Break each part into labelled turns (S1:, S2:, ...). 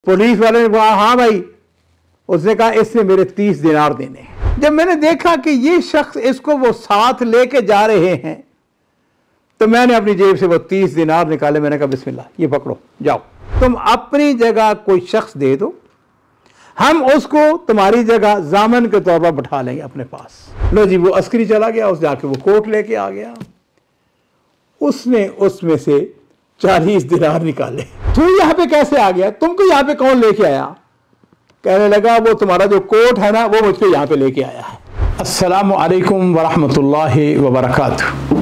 S1: Police वाले ने कहा हाँ भाई, उसने कहा इसने मेरे 30 दिनार देने हैं। जब मैंने देखा कि ये शख्स इसको वो साथ लेके जा रहे हैं तो मैंने अपनी जेब से वो 30 दिनार निकाले। मैंने कहा बिस्मिल्लाह, ये पकड़ो, जाओ तुम अपनी जगह कोई शख्स दे दो, हम उसको तुम्हारी जगह जामन के तौर पर बैठा लेंगे अपने पास। लो जी, वो अस्करी चला गया, उस जाके वो कोट लेके आ गया। उसने उसमें से 40 दिनार निकाले। तू यहाँ पे कैसे आ गया? तुमको यहाँ पे कौन लेके आया? कहने लगा वो तुम्हारा जो कोट है ना, वो मुझ पे यहाँ पे लेके आया है। अस्सलामु अलैकुम वरहमतुल्लाहि वबरकातुहू।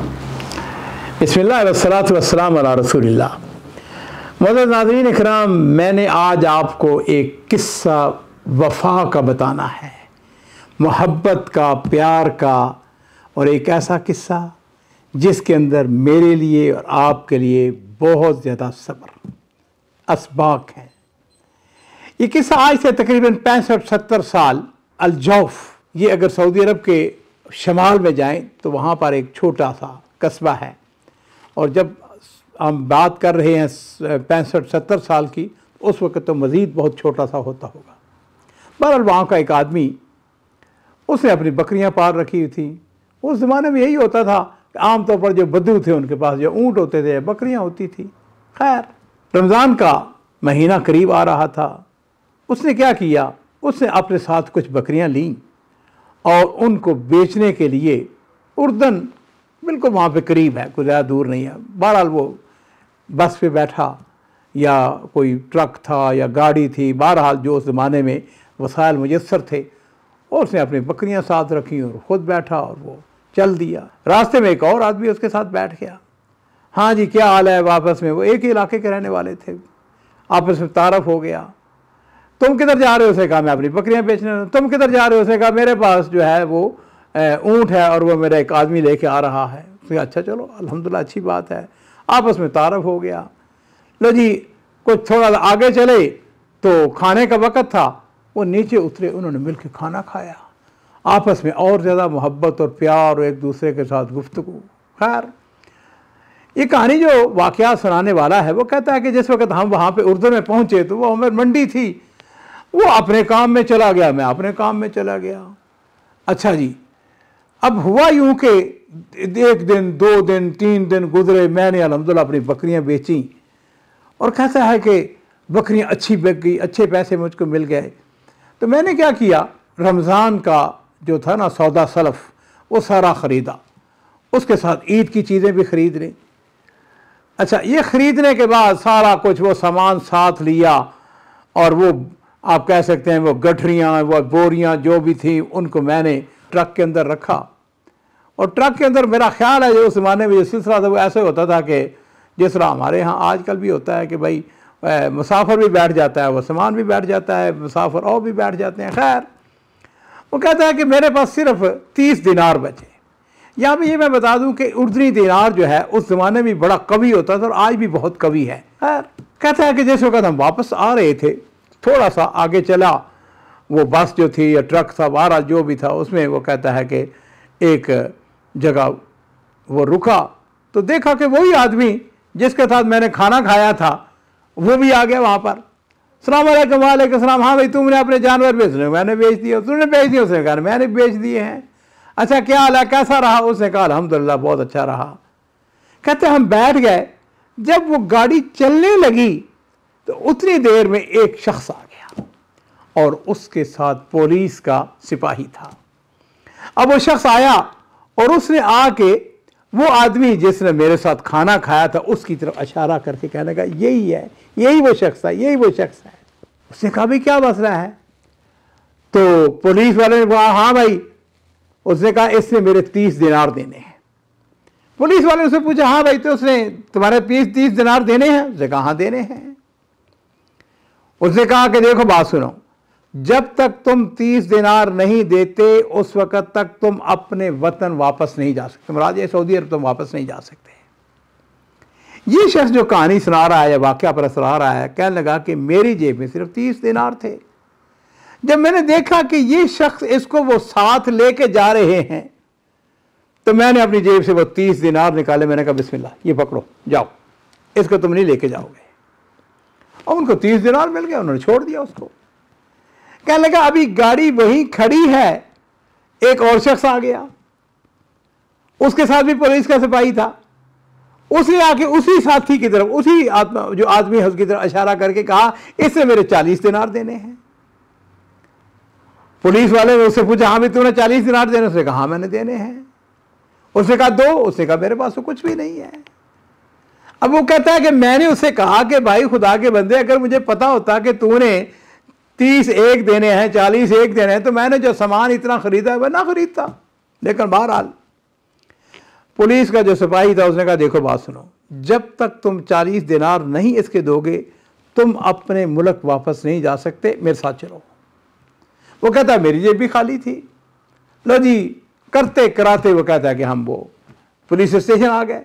S1: बिस्मिल्लाह वस्सलातु वस्सलामु अला रसूलिल्लाह। मुअज़्ज़ज़ नाज़रीन इकराम, मैंने आज आपको एक किस्सा वफ़ा का बताना है, मोहब्बत का, प्यार का, और एक ऐसा किस्सा जिसके अंदर मेरे लिए और आपके लिए बहुत ज़्यादा सब्र असबाक है। ये किस्सा आज से तकरीबन 65-70 साल अल-जौफ़, ये अगर सऊदी अरब के शमाल में जाएं तो वहाँ पर एक छोटा सा कस्बा है, और जब हम बात कर रहे हैं 65-70 साल की, उस वक़्त तो मज़ीद बहुत छोटा सा होता होगा। बहरहाल वहाँ का एक आदमी, उसने अपनी बकरियाँ पाल रखी हुई थी। उस ज़माने में यही होता था, आमतौर पर जो बद्दू थे उनके पास जो ऊँट होते थे, बकरियाँ होती थी। खैर, रमज़ान का महीना करीब आ रहा था। उसने क्या किया, उसने अपने साथ कुछ बकरियाँ लीं और उनको बेचने के लिए उर्दन, बिल्कुल वहाँ पे करीब है, कोई ज़्यादा दूर नहीं है। बहरहाल वो बस पे बैठा या कोई ट्रक था या गाड़ी थी, बहरहाल जो उस ज़माने में वसाइल मुयस्सर थे, और उसने अपनी बकरियां साथ रखी और ख़ुद बैठा और वो चल दिया। रास्ते में एक और आदमी उसके साथ बैठ गया। हाँ जी, क्या हाल है? वापस में वो एक ही इलाके के रहने वाले थे, आपस में तारफ़ हो गया। तुम किधर जा रहे हो? उसने कहा मैं अपनी बकरियां बेचने। तुम किधर जा रहे हो? उसने कहा मेरे पास जो है वो ऊँट है और वो मेरा एक आदमी लेके आ रहा है। उसने अच्छा चलो अल्हम्दुलिल्लाह, अच्छी बात है। आपस में तारफ़ हो गया। लो जी, कुछ थोड़ा आगे चले तो खाने का वक़्त था, वो नीचे उतरे, उन्होंने मिलकर खाना खाया। आपस में और ज़्यादा मोहब्बत और प्यार और एक दूसरे के साथ गुफ्तगू। खैर, ये कहानी जो वाक़या सुनाने वाला है वो कहता है कि जिस वक़्त हम वहाँ पे उर्दू में पहुँचे तो वो हमें मंडी थी, वो अपने काम में चला गया, मैं अपने काम में चला गया। अच्छा जी, अब हुआ यूँ कि 1 दिन 2 दिन 3 दिन गुजरे, मैंने अल्हम्दुलिल्लाह अपनी बकरियाँ बेचीं, और कैसा है कि बकरियाँ अच्छी बिक गई, अच्छे पैसे मुझको मिल गए। तो मैंने क्या किया, रमज़ान का जो था ना सौदा सलफ़, वो सारा ख़रीदा, उसके साथ ईद की चीज़ें भी ख़रीद ली। अच्छा, ये ख़रीदने के बाद सारा कुछ वो सामान साथ लिया, और वो आप कह सकते हैं वो गठरियाँ, वो बोरियाँ जो भी थी, उनको मैंने ट्रक के अंदर रखा। और ट्रक के अंदर मेरा ख़्याल है जो उस ज़माने में जो सिलसिला था वो ऐसे होता था कि जिस तरह हमारे यहाँ आजकल भी होता है कि भाई मुसाफिर भी बैठ जाता है, वो सामान भी बैठ जाता है, मुसाफिर और भी बैठ जाते हैं। खैर, वो कहता है कि मेरे पास सिर्फ 30 दिनार बचे। यहाँ पे ये मैं बता दूँ कि उर्दनी दिनार जो है उस ज़माने में बड़ा कवि होता था और आज भी बहुत कवि है। खैर, कहता है कि जिस वक्त हम वापस आ रहे थे, थोड़ा सा आगे चला, वो बस जो थी या ट्रक था, बारह जो भी था, उसमें वो कहता है कि एक जगह वो रुका तो देखा कि वही आदमी जिसके साथ मैंने खाना खाया था वो भी आ गया वहाँ पर। सलाम अलैकुम। वालेकुम सलाम। हाँ भाई, तुमने अपने जानवर बेच दिए? मैंने बेच दिए। तुमने बेच दिए? उसने कहा मैंने बेच दिए हैं। अच्छा, क्या हाल है, कैसा रहा? उसने कहा अल्हम्दुलिल्लाह बहुत अच्छा रहा। कहते हम बैठ गए, जब वो गाड़ी चलने लगी तो उतनी देर में एक शख्स आ गया और उसके साथ पुलिस का सिपाही था। अब वो शख्स आया और उसने आके वो आदमी जिसने मेरे साथ खाना खाया था उसकी तरफ इशारा करके कहने लगा यही है, यही वो शख्स है, यही वो शख्स है। उसने कहा भाई क्या मसला है? तो पुलिस वाले ने कहा हाँ भाई, उसने कहा इसने मेरे 30 दिनार देने हैं। पुलिस वाले ने उससे पूछा हाँ भाई, तो उसने तुम्हारे 30 दिनार देने हैं? उसने कहा हाँ देने हैं। उसने कहा कि देखो बात सुनो, जब तक तुम 30 दिनार नहीं देते उस वक़्त तक तुम अपने वतन वापस नहीं जा सकते, महाराज सऊदी अरब तुम वापस नहीं जा सकते। ये शख्स जो कहानी सुना रहा है या वाक़या पर सुना रहा है, कहने लगा कि मेरी जेब में सिर्फ 30 दिनार थे। जब मैंने देखा कि ये शख्स इसको वो साथ लेके जा रहे हैं तो मैंने अपनी जेब से वो 30 दिनार निकाले। मैंने कहा बिस्मिल्लाह, ये पकड़ो, जाओ, इसको तुम नहीं लेके जाओगे। और उनको 30 दिनार मिल गया, उन्होंने छोड़ दिया उसको। कहने लगा अभी गाड़ी वहीं खड़ी है, एक और शख्स आ गया, उसके साथ भी पुलिस का सिपाही था, उसने आके उसी साथी की तरफ, उसी जो आदमी है उसकी तरफ इशारा करके कहा इससे मेरे 40 दिनार देने हैं। पुलिस वाले ने उससे पूछा हाँ भी तूने 40 दिनार देने? उसने कहा हाँ मैंने देने हैं। उसने कहा दो? उसने कहा मेरे पास तो कुछ भी नहीं है। अब वो कहता है कि मैंने उससे कहा कि भाई खुदा के बंदे, अगर मुझे पता होता कि तूने 30 एक देने हैं, 40 एक देने हैं, तो मैंने जो सामान इतना खरीदा है वह ना खरीदता। लेकिन बहरहाल पुलिस का जो सिपाही था उसने कहा देखो बात सुनो, जब तक तुम 40 दिनार नहीं इसके दोगे तुम अपने मुल्क वापस नहीं जा सकते, मेरे साथ चलो। वो कहता है मेरी जेब भी खाली थी। लो जी, करते कराते वो कहता है कि हम वो पुलिस स्टेशन आ गए।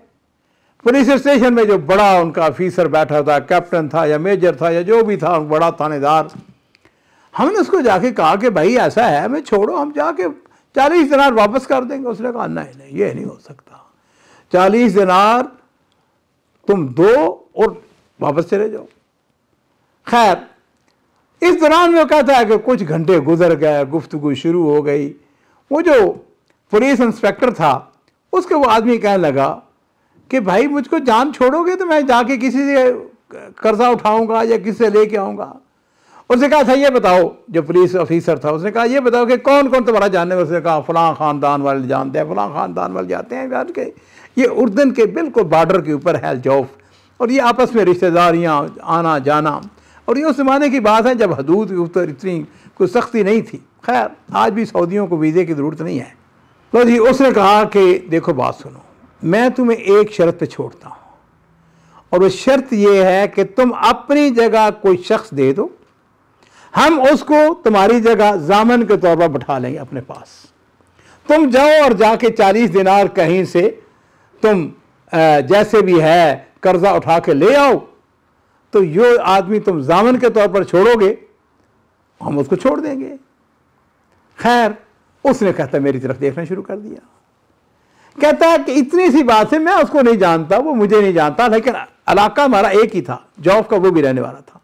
S1: पुलिस स्टेशन में जो बड़ा उनका ऑफिसर बैठा था, कैप्टन था या मेजर था या जो भी था, बड़ा थानेदार, हमने उसको जाके कहा कि भाई ऐसा है, हमें छोड़ो, हम जाके 40 दिनार वापस कर देंगे। उसने कहा नहीं नहीं ये नहीं हो सकता, 40 दिनार तुम दो और वापस चले जाओ। खैर इस दौरान में कहता है कि कुछ घंटे गुजर गए, गुफ्तगू शुरू हो गई। वो जो पुलिस इंस्पेक्टर था उसके वो आदमी कहने लगा कि भाई मुझको जान छोड़ोगे तो मैं जाके किसी से कर्जा उठाऊंगा या किसी से लेके आऊंगा। उसने कहा था ये बताओ, जो पुलिस ऑफिसर था उसने कहा ये बताओ कि कौन कौन तुम्हारा जानने वाले? उसने कहा फलां खानदान वाले जानते हैं, फलां खानदान वाले जाते हैं यार के ये उर्दन के बिल्कुल बॉर्डर के ऊपर है जौफ, और ये आपस में रिश्तेदारियाँ आना जाना, और ये उस ज़माने की बात है जब हदूद के ऊपर इतनी कोई सख्ती नहीं थी। खैर आज भी सऊदियों को वीज़े की ज़रूरत नहीं है। तो जी उसने कहा कि देखो बात सुनो, मैं तुम्हें एक शर्त पे छोड़ता हूँ, और वो शर्त ये है कि तुम अपनी जगह कोई शख्स दे दो, हम उसको तुम्हारी जगह जामन के तौर पर बैठा लेंगे अपने पास। तुम जाओ और जाके 40 दिनार कहीं से तुम जैसे भी है कर्जा उठा के ले आओ, तो यो आदमी तुम जामन के तौर पर छोड़ोगे, हम उसको छोड़ देंगे। खैर उसने कहता मेरी तरफ देखना शुरू कर दिया। कहता है कि इतनी सी बात है, मैं उसको नहीं जानता, वो मुझे नहीं जानता, लेकिन इलाका हमारा एक ही था, जौफ का वो भी रहने वाला था।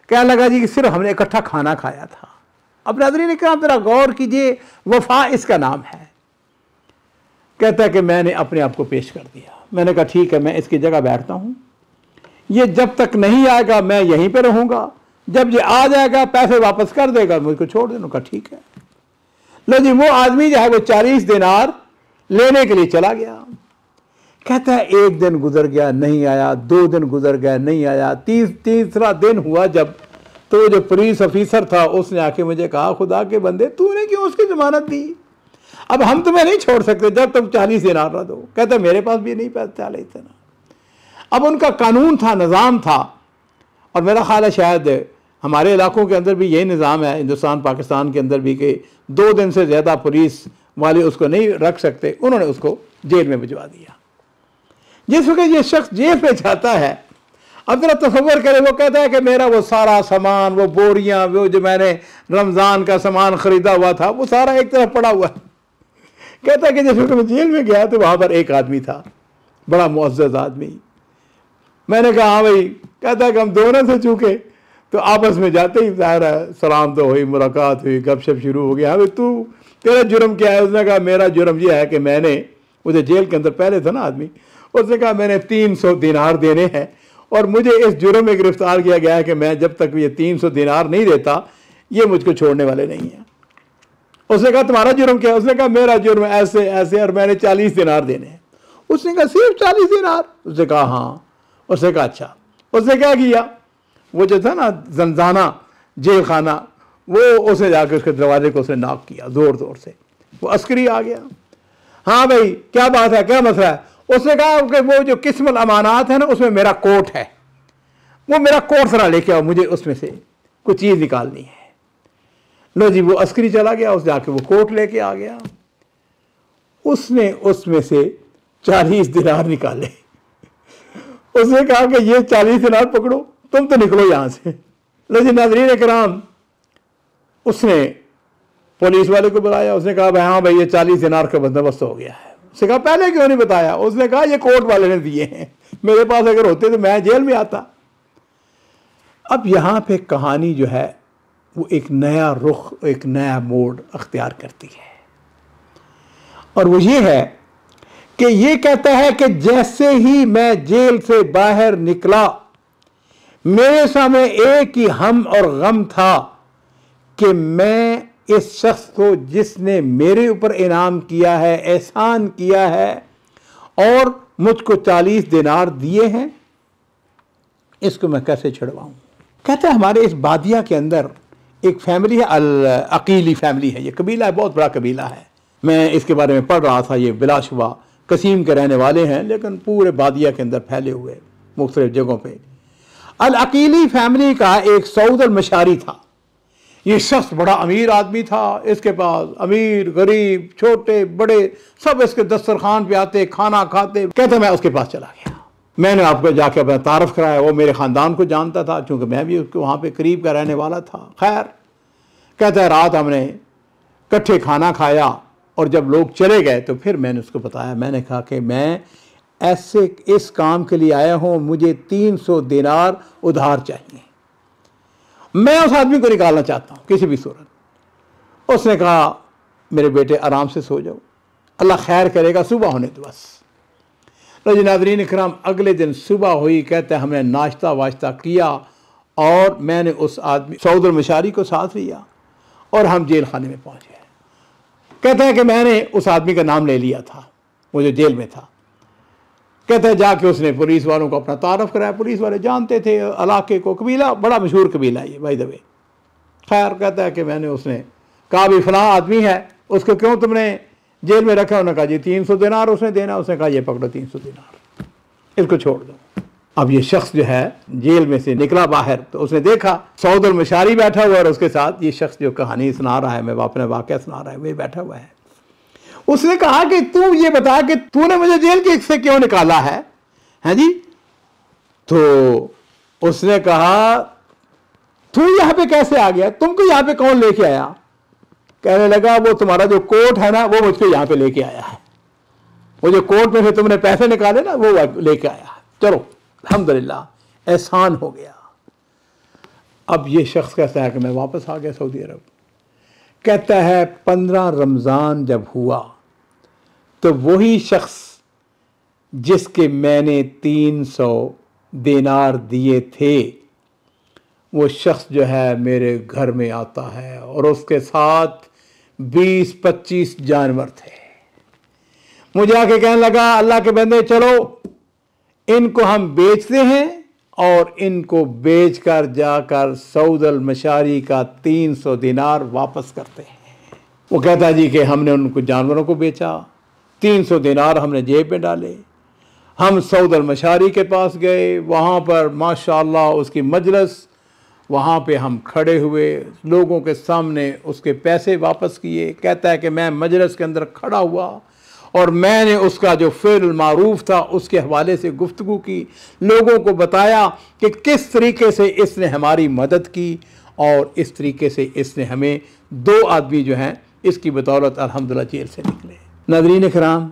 S1: कहने लगा जी कि सिर्फ हमने इकट्ठा खाना खाया था। अब नाज़रीन ने कहा जरा गौर कीजिए, वफा इसका नाम है। कहता है कि मैंने अपने आप को पेश कर दिया। मैंने कहा ठीक है मैं इसकी जगह बैठता हूँ, ये जब तक नहीं आएगा मैं यहीं पे रहूँगा, जब ये आ जाएगा पैसे वापस कर देगा मुझको छोड़ देना। कहा ठीक है। लो जी वो आदमी जो है वो 40 दिनार लेने के लिए चला गया। कहता है एक दिन गुजर गया नहीं आया, 2 दिन गुजर गया नहीं आया, तीसरा दिन हुआ जब, तो जो पुलिस ऑफिसर था उसने आके मुझे कहा खुदा के बंदे तूने क्यों उसकी जमानत दी? अब हम तुम्हें नहीं छोड़ सकते जब तुम 40 दिनार ना दो। कहता मेरे पास भी नहीं पैसे चले इतना। अब उनका कानून था, निज़ाम था, और मेरा ख्याल है शायद हमारे इलाकों के अंदर भी यही निज़ाम है, हिंदुस्तान पाकिस्तान के अंदर भी, कि 2 दिन से ज़्यादा पुलिस वाले उसको नहीं रख सकते। उन्होंने उसको जेल में भिजवा दिया। जिस वक्त ये शख्स जेल में जाता है, अब जरा तसव्वुर करें, वो कहता है कि मेरा वो सारा सामान, वो बोरियां, वो जो मैंने रमज़ान का सामान ख़रीदा हुआ था वो सारा एक तरफ पड़ा हुआ है। कहता है कि जिस वक्त मैं जेल में गया तो वहाँ पर एक आदमी था, बड़ा मुअज़्ज़ज़ आदमी। मैंने कहा हाँ भाई। कहता है कि हम दोनों से चूके तो आपस में जाते ही ज़ाहिर है सलाम तो हुई, मुलाकात हुई, गपशप शुरू हो गया। हाँ भाई तू तेरा जुर्म क्या है? उसने कहा मेरा जुर्म यह है कि मैंने, मुझे जेल के अंदर पहले था ना आदमी, उसने कहा मैंने 300 दिनार देने हैं और मुझे इस जुर्म में गिरफ्तार किया गया है कि मैं जब तक ये 300 दिनार नहीं देता ये मुझको छोड़ने वाले नहीं हैं। उसने कहा तुम्हारा जुर्म क्या है? उसने कहा मेरा जुर्म ऐसे ऐसे और मैंने 40 दिनार देने हैं। उसने कहा सिर्फ 40 दिनार? उसने कहा हाँ। उसने कहा अच्छा। उसने क्या किया, वो जो था ना जंजाना जेल खाना, वो उसे जाकर उसके दरवाजे को उसने नॉक किया ज़ोर ज़ोर से। वो अस्करी आ गया। हाँ भाई क्या बात है, क्या मसला है? उसने कहा कि वो जो किस्मुल अमानात है ना उसमें मेरा कोट है, वो मेरा कोट ज़रा लेके आओ, मुझे उसमें से कुछ चीज़ निकालनी है। लो जी वो अस्करी चला गया, उस जाके वो कोट लेके आ गया। उसने उसमें से 40 दिनार निकाले। उसने कहा कि ये 40 दिनार पकड़ो, तुम तो निकलो यहां से। लो जी नाज़रीन इकराम, उसने पुलिस वाले को बुलाया। उसने कहा भाई हाँ भाई ये 40 दिनार का बंदोबस्त हो गया है। उसने कहा पहले क्यों नहीं बताया? उसने कहा ये कोर्ट वाले ने दिए हैं, मेरे पास अगर होते तो मैं जेल में आता। अब यहाँ पे कहानी जो है वो एक नया रुख, एक नया मोड़ अख्तियार करती है, और वो ये है कि ये कहता है कि जैसे ही मैं जेल से बाहर निकला, मेरे सामने एक ही हम और गम था कि मैं इस शख्स को जिसने मेरे ऊपर इनाम किया है, एहसान किया है और मुझको 40 दिनार दिए हैं, इसको मैं कैसे छुड़वाऊं। कहता है हमारे इस बादिया के अंदर एक फैमिली है, अल अकीली फैमिली है, ये कबीला है, बहुत बड़ा कबीला है। मैं इसके बारे में पढ़ रहा था, ये बिलाशुबा कसीम के रहने वाले हैं, लेकिन पूरे बादिया के अंदर फैले हुए मुख्तलिफ जगहों पे। अल अकीली फैमिली का एक सऊद अल मशारी था। ये शख्स बड़ा अमीर आदमी था, इसके पास अमीर गरीब छोटे बड़े सब इसके दस्तरखान पे आते, खाना खाते। कहते मैं उसके पास चला गया, मैंने आपको जाके अपना तारफ़ कराया। वो मेरे ख़ानदान को जानता था क्योंकि मैं भी उसके वहाँ पे करीब का रहने वाला था। खैर, कहता है रात हमने इकट्ठे खाना खाया और जब लोग चले गए तो फिर मैंने उसको बताया। मैंने कहा कि मैं ऐसे इस काम के लिए आया हूँ, मुझे 300 दिनार उधार चाहिए, मैं उस आदमी को निकालना चाहता हूँ किसी भी सूरत। उसने कहा मेरे बेटे आराम से सो जाओ, अल्लाह खैर करेगा, सुबह होने दो बस। तो नाज़रीन इकराम, अगले दिन सुबह हुई, कहते हैं हमने नाश्ता वाश्ता किया और मैंने उस आदमी सऊद अल मशारी को साथ लिया और हम जेल खाने में पहुँच गए। कहते हैं कि मैंने उस आदमी का नाम ले लिया था, वो जो जेल में था। कहते हैं जाके उसने पुलिस वालों को अपना तारफ़ कराया, पुलिस वाले जानते थे इलाके को, कबीला बड़ा मशहूर कबीला है ये बाय द वे। खैर, कहता है कि मैंने उसने कहा भी फलां आदमी है, उसको क्यों तुमने जेल में रखा। उन्होंने कहा जी 300 दिनार उसने देना। उसने कहा ये पकड़ो 300 दिनार, इसको छोड़ दो। अब ये शख्स जो है जेल में से निकला बाहर, तो उसने देखा सऊद अल मशारी बैठा हुआ और उसके साथ ये शख्स जो कहानी सुना रहा है, मैं अपने वाक़या सुना रहा है, वही बैठा हुआ है। उसने कहा कि तू ये बता कि तूने मुझे जेल के से क्यों निकाला है, हैं जी। तो उसने कहा तू यहाँ पे कैसे आ गया, तुमको यहाँ पे कौन लेके आया। कहने लगा वो तुम्हारा जो कोट है ना, वो मुझको यहाँ पे लेके आया है, वो जो कोट में से तुमने पैसे निकाले ना, वो लेके आया है। चलो अल्हम्दुलिल्लाह, एहसान हो गया। अब ये शख्स कहता है कि मैं वापस आ गया सऊदी अरब। कहता है 15 रमज़ान जब हुआ तो वही शख्स जिसके मैंने 300 दिनार दिए थे, वो शख्स जो है मेरे घर में आता है और उसके साथ 20-25 जानवर थे। मुझे आके कहने लगा अल्लाह के बंदे चलो इनको हम बेचते हैं और इनको बेचकर जाकर सऊद अल मशारी का 300 दिनार वापस करते हैं। वो कहता है जी कि हमने उनको जानवरों को बेचा, 300 दिनार हमने जेब में डाले, हम सऊद अल मशारी के पास गए, वहाँ पर माशाअल्लाह उसकी मजलिस, वहाँ पे हम खड़े हुए, लोगों के सामने उसके पैसे वापस किए। कहता है कि मैं मजलिस के अंदर खड़ा हुआ और मैंने उसका जो फ़िल मारूफ था उसके हवाले से गुफ्तगू की, लोगों को बताया कि किस तरीके से इसने हमारी मदद की और इस तरीके से इसने हमें 2 आदमी जो हैं इसकी बदौलत अल्हम्दुलिल्लाह जेल से निकले। नाज़रीन इकराम,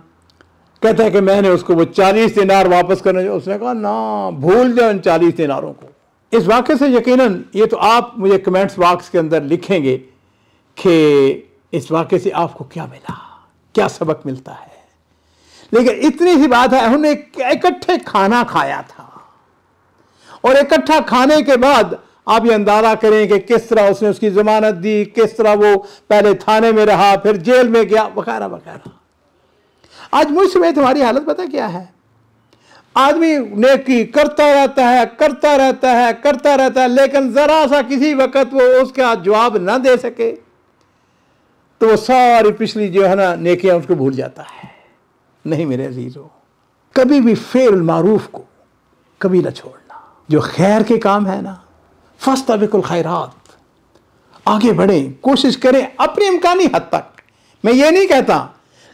S1: कहता है कि मैंने उसको वो 40 दिनार वापस करने, उसने कहा ना भूल जाओ इन 40 दिनारों को। इस वाक़े से यकीनन ये तो आप मुझे कमेंट्स बॉक्स के अंदर लिखेंगे कि इस वाक़े से आपको क्या मिला, क्या सबक मिलता है। लेकिन इतनी सी बात है, उन्होंने इकट्ठे खाना खाया था और इकट्ठा खाने के बाद आप ये अंदाज़ा करें कि किस तरह उसने उसकी ज़मानत दी, किस तरह वो पहले थाने में रहा, फिर जेल में गया, वगैरह वगैरह। आज मुझ समेत तुम्हारी हालत पता क्या है, आदमी नेकी करता रहता है, करता रहता है, करता रहता है, लेकिन ज़रा सा किसी वक्त वो उसका जवाब ना दे सके तो वो सारी पिछली जो है ना नेकियां उसको भूल जाता है। नहीं मेरे अजीज़ों, कभी भी फ़ेल मारूफ को कभी ना छोड़ना। जो खैर के काम है ना, फस्तबिकुल खैरात, आगे बढ़ें, कोशिश करें अपनी इम्कानी हद तक। मैं ये नहीं कहता,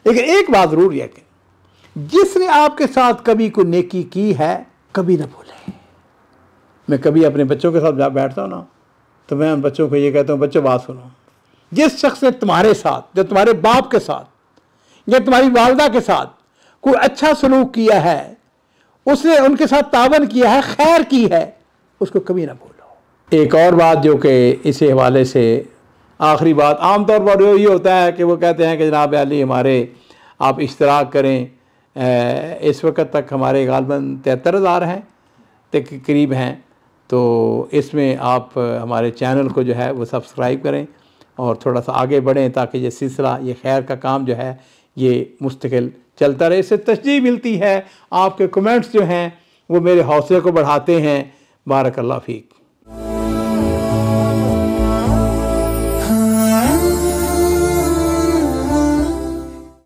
S1: लेकिन एक बात ज़रूर है कि जिसने आपके साथ कभी कोई नेकी की है कभी ना भूलें। मैं कभी अपने बच्चों के साथ बैठता हूँ ना, तो मैं उन बच्चों को ये कहता हूँ, बच्चों बात सुनो, जिस शख्स ने तुम्हारे साथ, जो तुम्हारे बाप के साथ या तुम्हारी वालदा के साथ कोई अच्छा सलूक किया है, उसने उनके साथ तावन किया है, खैर की है, उसको कभी ना भूलो। एक और बात जो कि इस हवाले से आखिरी बात, आम तौर पर ये होता है कि वो कहते हैं कि जनाब अली हमारे आप इश्तराक करें। इस वक्त तक हमारे गालबन 73,000 हैं तक करीब हैं। तो इसमें आप हमारे चैनल को जो है वो सब्सक्राइब करें और थोड़ा सा आगे बढ़ें ताकि ये सिलसिला, ये खैर का काम जो है ये मुस्तकिल चलता रहे। इससे तशजीह मिलती है, आपके कमेंट्स जो हैं वो मेरे हौसले को बढ़ाते हैं। बारक अल्लाह फ़ीक।